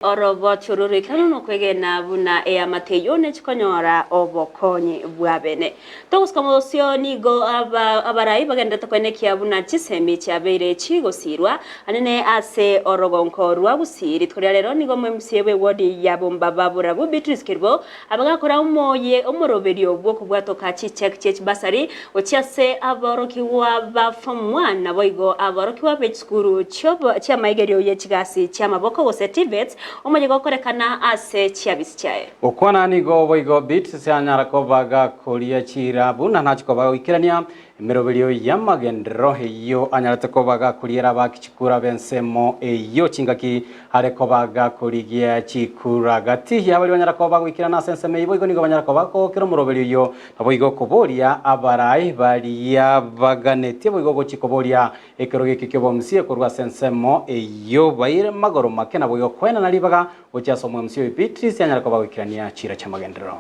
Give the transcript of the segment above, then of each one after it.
Orobo chururikano no kwegena buna mateyo chikonyora obokonyi bwabene togusikamosio nigo abarai bagenda tokwenekia buna chisemi chabere chigosirwa anene ase orogonko rwa busiri tkuria rero nigo mwemsiebwe wodi yabomba babura bu Beatrice Kirbo abagakora umoye omoroberio bwo kubwatoka chichek basari ochiase aborokiwa ba form 1 nabo igo aborokiwa be skuru cya maigerio ye chigasi cya maboko gose TVET omonye gokorekana ase chiabisi chae okwana nigo boigo Beatrice anyarako baga koria chira buna nachikoba ikirania emeroberio yamagendero iyo anyarateko baga kuriera bakichikura bensemo iyo chingaki hareko baga kurigia chikura gati yabali banyarako bagwikirana senseme ibo igo nigo banyarako bako kero muroberio yo naboigo koboria abarai baria baganete boigo gochikoboria ekero gikikyo bomsie kurwa sensemo iyo baire magoro makena boigo kwena nalibaga ochasomo msio Beatrice anyarako bagwikirania chira chamagendero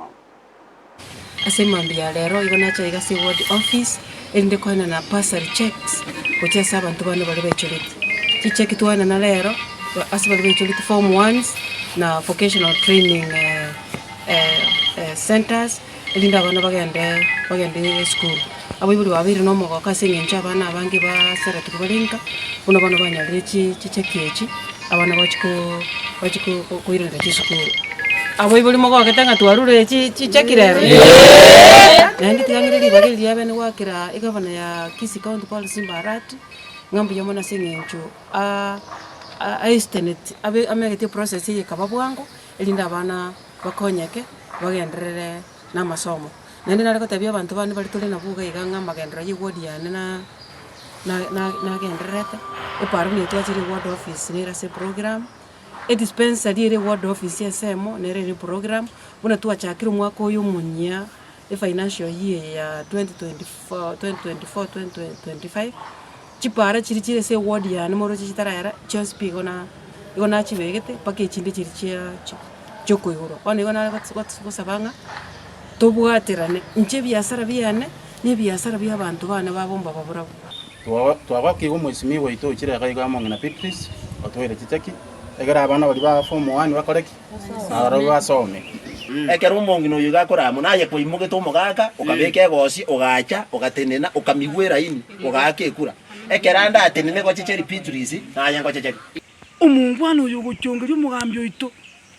asemambia lero igonacha igasi ward office ende koina na bursary checks ocha abantu bano bali becholiti chicheki tuana na lero asibali becholiti form 1s na vocational training centers elinda bana bagende school abibuli babiri no mogo kasengencha abana abangi ba sera tukubalinka uno bana banyalire chicheki echi abana bachiko kuirira chisukuru abibuli mogo ketanga twarure chichekirere nandi tigangiriri bagiri yabene wakira igavana ya Kisii County Paul Simbarati ngambi yomona sengencho estimate abe amegete process ye kababwango elinda abana bakonyeke bagenderere na masomo nandi nareko tabia abantu bane bali tole nabuga iganga magendera yigodi yane na genderete eparo ni twachiri ward office ni rase program dispensary re ward office yesemo nere program buna tuachakira mwaka uyu munya financial year ya 2024-2025 chipara chiri se ward ya nemoro chitarara chospi igona chibegete pake chindi chiri choko yoro one igona gosabanga tobwaterane nche biasara biane ne biasara bya abantu bana babomba babura twabaki umwesimi waito chira kaiga mongena Beatrice otwere chicheki egera abana bali ba form 1 bakoreki abaro basome ekero umongino yugakora munaye kuimuge to mugaka ukabeke gosi ugacha ugatenena ukamigwera ini ugake ekura ekeranda atenene go chicheri Beatrice nanya go chicheri umungwano yuguchongerio mugambyo ito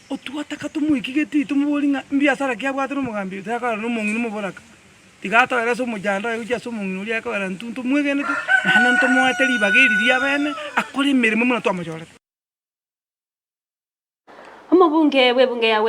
otuataka tumuikigeti tumubolinga mbiasara kyabwate no mugambyo takara no mongino muboraka tigato era so mujanda yuja so mongino lia ko era ntuntu mwegene tu nana ntomoateri bageri dia bene akore mirimo muna to amajore omobunge webunge ya